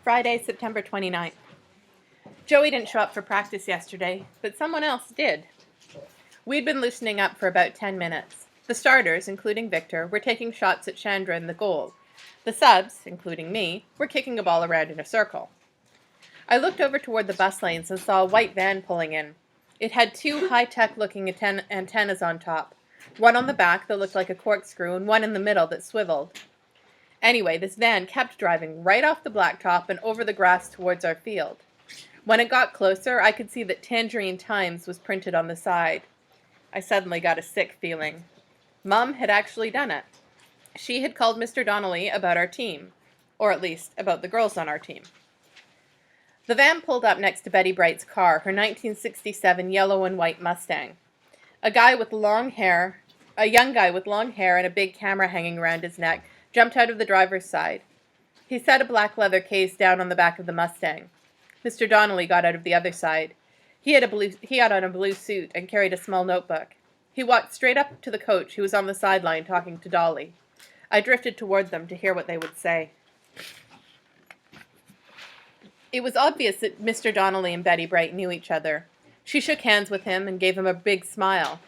Friday, September 29th. Joey didn't show up for practice yesterday, but someone else did. We'd been loosening up for about 10 minutes. The starters, including Victor, were taking shots at Chandra in the goal. The subs, including me, were kicking a ball around in a circle. I looked over toward the bus lanes and saw a white van pulling in. It had two high-tech looking antennas on top, one on the back that looked like a corkscrew and one in the middle that swiveled. Anyway, this van kept driving right off the blacktop and over the grass towards our field. When it got closer, I could see that Tangerine Times was printed on the side. I suddenly got a sick feeling. Mom had actually done it. She had called Mr. Donnelly about our team, or at least about the girls on our team. The van pulled up next to Betty Bright's car, her 1967 yellow and white Mustang. A young guy with long hair and a big camera hanging around his neck jumped out of the driver's side. He set a black leather case down on the back of the Mustang. Mr. Donnelly got out of the other side. He had on a blue suit and carried a small notebook. He walked straight up to the coach, who was on the sideline talking to Dolly. I drifted toward them to hear what they would say. It was obvious that Mr. Donnelly and Betty Bright knew each other. She shook hands with him and gave him a big smile.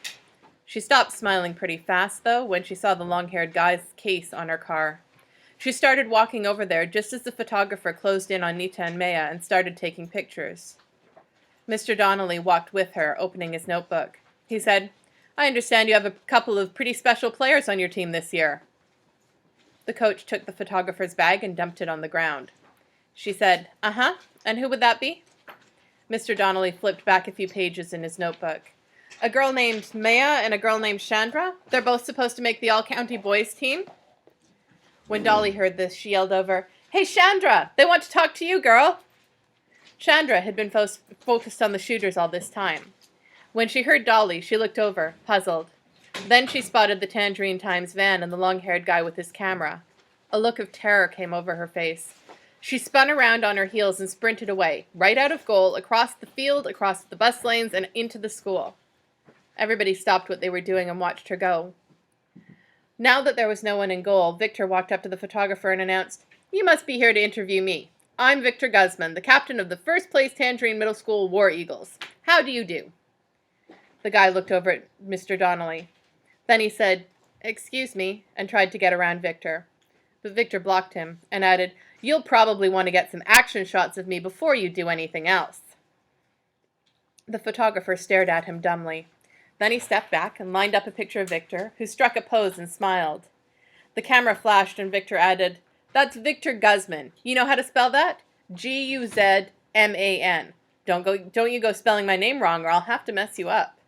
She stopped smiling pretty fast, though, when she saw the long-haired guy's case on her car. She started walking over there just as the photographer closed in on Nita and Maya and started taking pictures. Mr. Donnelly walked with her, opening his notebook. He said, "I understand you have a couple of pretty special players on your team this year." The coach took the photographer's bag and dumped it on the ground. She said, "Uh-huh, and who would that be?" Mr. Donnelly flipped back a few pages in his notebook. "A girl named Maya and a girl named Chandra. They're both supposed to make the all-county boys team." When Dolly heard this, she yelled over, "Hey, Chandra, they want to talk to you, girl." Chandra had been focused on the shooters all this time. When she heard Dolly, she looked over, puzzled. Then she spotted the Tangerine Times van and the long-haired guy with his camera. A look of terror came over her face. She spun around on her heels and sprinted away, right out of goal, across the field, across the bus lanes, and into the school. Everybody stopped what they were doing and watched her go. Now that there was no one in goal, Victor walked up to the photographer and announced, "You must be here to interview me. I'm Victor Guzman, the captain of the first-place Tangerine Middle School War Eagles. How do you do?" The guy looked over at Mr. Donnelly. Then he said, "Excuse me," and tried to get around Victor. But Victor blocked him and added, "You'll probably want to get some action shots of me before you do anything else." The photographer stared at him dumbly. Then he stepped back and lined up a picture of Victor, who struck a pose and smiled. The camera flashed and Victor added, "That's Victor Guzman. You know how to spell that? Guzman. Don't you go spelling my name wrong or I'll have to mess you up."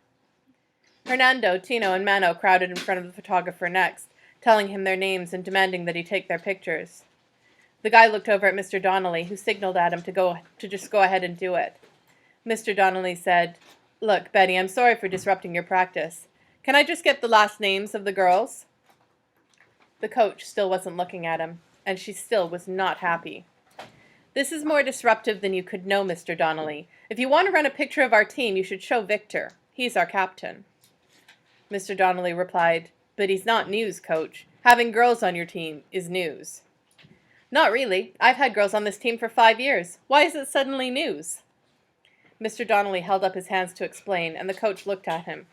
Hernando, Tino, and Mano crowded in front of the photographer next, telling him their names and demanding that he take their pictures. The guy looked over at Mr. Donnelly, who signaled at him to just go ahead and do it. Mr. Donnelly said, "Look, Betty, I'm sorry for disrupting your practice. Can I just get the last names of the girls?" The coach still wasn't looking at him, and she still was not happy. "This is more disruptive than you could know, Mr. Donnelly. If you want to run a picture of our team, you should show Victor. He's our captain." Mr. Donnelly replied, "But he's not news, Coach. Having girls on your team is news." "Not really. I've had girls on this team for 5 years. Why is it suddenly news?" Mr. Donnelly held up his hands to explain, and the coach looked at him.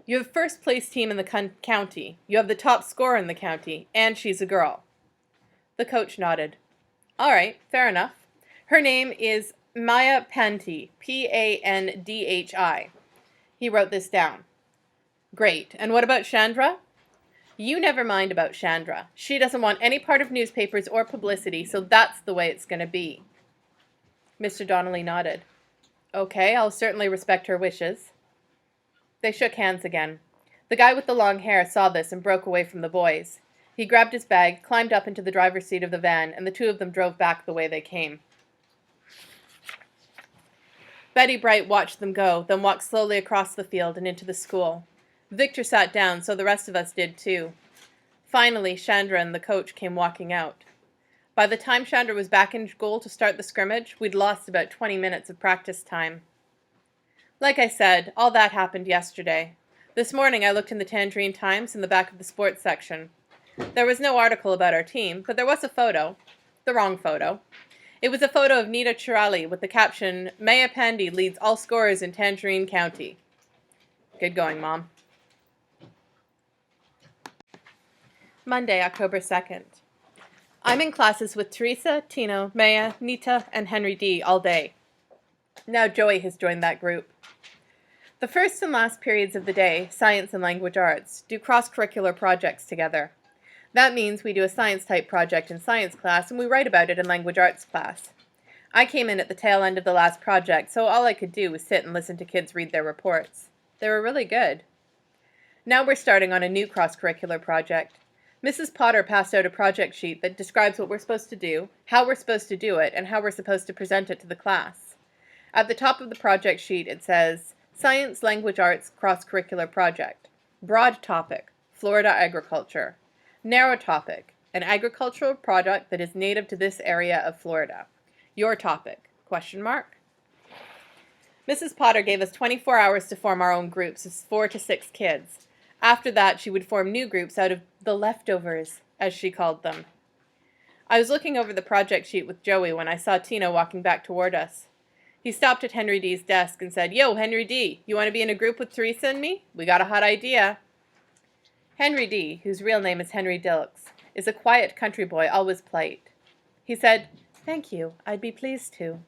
"You have first-place team in the county. You have the top scorer in the county, and she's a girl." The coach nodded. "All right, fair enough. Her name is Maya Pandhi, Pandhi. He wrote this down. "Great. And what about Chandra?" "You never mind about Chandra. She doesn't want any part of newspapers or publicity, so that's the way it's going to be." Mr. Donnelly nodded. "Okay, I'll certainly respect her wishes." They shook hands again. The guy with the long hair saw this and broke away from the boys. He grabbed his bag, climbed up into the driver's seat of the van, and the two of them drove back the way they came. Betty Bright watched them go, then walked slowly across the field and into the school. Victor sat down, so the rest of us did too. Finally, Chandra and the coach came walking out. By the time Chandra was back in goal to start the scrimmage, we'd lost about 20 minutes of practice time. Like I said, all that happened yesterday. This morning I looked in the Tangerine Times in the back of the sports section. There was no article about our team, but there was a photo. The wrong photo. It was a photo of Nita Chirali with the caption, Maya Pandey leads all scorers in Tangerine County. Good going, Mom. Monday, October 2nd. I'm in classes with Teresa, Tino, Maya, Nita, and Henry D. all day. Now Joey has joined that group. The first and last periods of the day, science and language arts, do cross-curricular projects together. That means we do a science-type project in science class, and we write about it in language arts class. I came in at the tail end of the last project, so all I could do was sit and listen to kids read their reports. They were really good. Now we're starting on a new cross-curricular project. Mrs. Potter passed out a project sheet that describes what we're supposed to do, how we're supposed to do it, and how we're supposed to present it to the class. At the top of the project sheet it says, Science, Language Arts, Cross-Curricular Project. Broad topic, Florida agriculture. Narrow topic, an agricultural product that is native to this area of Florida. Your topic, ? Mrs. Potter gave us 24 hours to form our own groups of 4 to 6 kids. After that, she would form new groups out of the leftovers, as she called them. I was looking over the project sheet with Joey when I saw Tino walking back toward us. He stopped at Henry D.'s desk and said, Yo, Henry D., you want to be in a group with Teresa and me? We got a hot idea. Henry D., whose real name is Henry Dilks, is a quiet country boy, always polite. He said, Thank you, I'd be pleased to.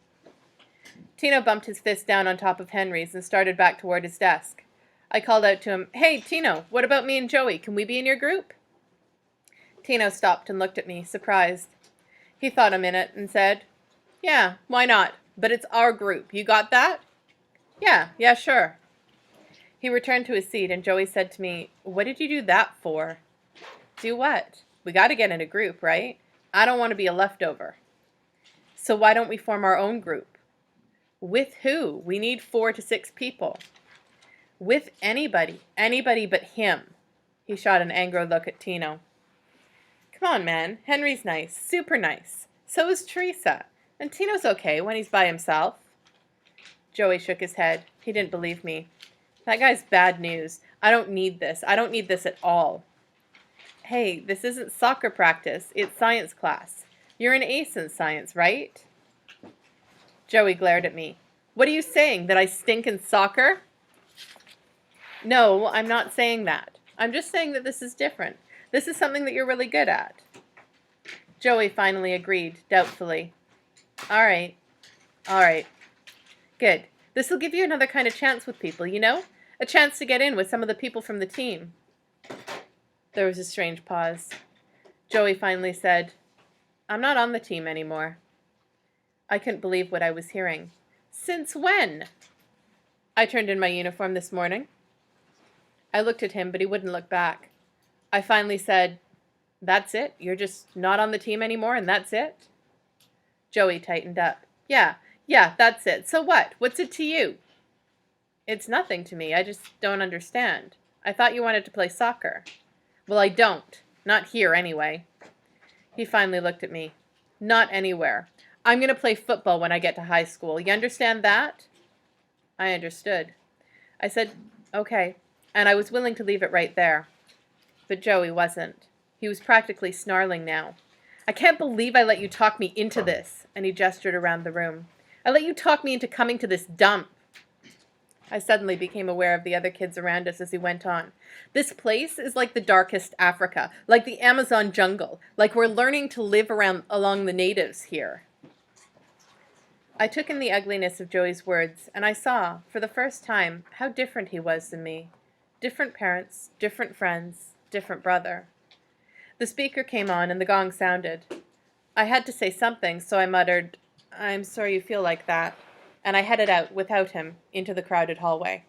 Tino bumped his fist down on top of Henry's and started back toward his desk. I called out to him, Hey, Tino, what about me and Joey? Can we be in your group? Tino stopped and looked at me, surprised. He thought a minute and said, Yeah, why not? But it's our group. You got that? Yeah, sure. He returned to his seat and Joey said to me, What did you do that for? Do what? We got to get in a group, right? I don't want to be a leftover. So why don't we form our own group? With who? We need 4 to 6 people. With anybody but him. He shot an angry look at Tino. Come on, man. Henry's nice. Super nice. So is Teresa. And Tino's okay when he's by himself. Joey shook his head. He didn't believe me. That guy's bad news. I don't need this. I don't need this at all. Hey, this isn't soccer practice. It's science class. You're an ace in science, right? Joey glared at me. What are you saying, that I stink in soccer? No, I'm not saying that. I'm just saying that this is different. This is something that you're really good at. Joey finally agreed, doubtfully. All right. Good. This will give you another kind of chance with people, you know? A chance to get in with some of the people from the team. There was a strange pause. Joey finally said, I'm not on the team anymore. I couldn't believe what I was hearing. Since when? I turned in my uniform this morning. I looked at him, but he wouldn't look back. I finally said, That's it? You're just not on the team anymore, and that's it? Joey tightened up. Yeah, that's it. So what? What's it to you? It's nothing to me. I just don't understand. I thought you wanted to play soccer. Well, I don't. Not here, anyway. He finally looked at me. Not anywhere. I'm going to play football when I get to high school. You understand that? I understood. I said, okay, and I was willing to leave it right there. But Joey wasn't. He was practically snarling now. I can't believe I let you talk me into this, and he gestured around the room. I let you talk me into coming to this dump. I suddenly became aware of the other kids around us as he went on. This place is like the darkest Africa, like the Amazon jungle, like we're learning to live along the natives here. I took in the ugliness of Joey's words, and I saw, for the first time, how different he was than me. Different parents, different friends, different brother. The speaker came on, and the gong sounded. I had to say something, so I muttered, I'm sorry you feel like that, and I headed out, without him, into the crowded hallway.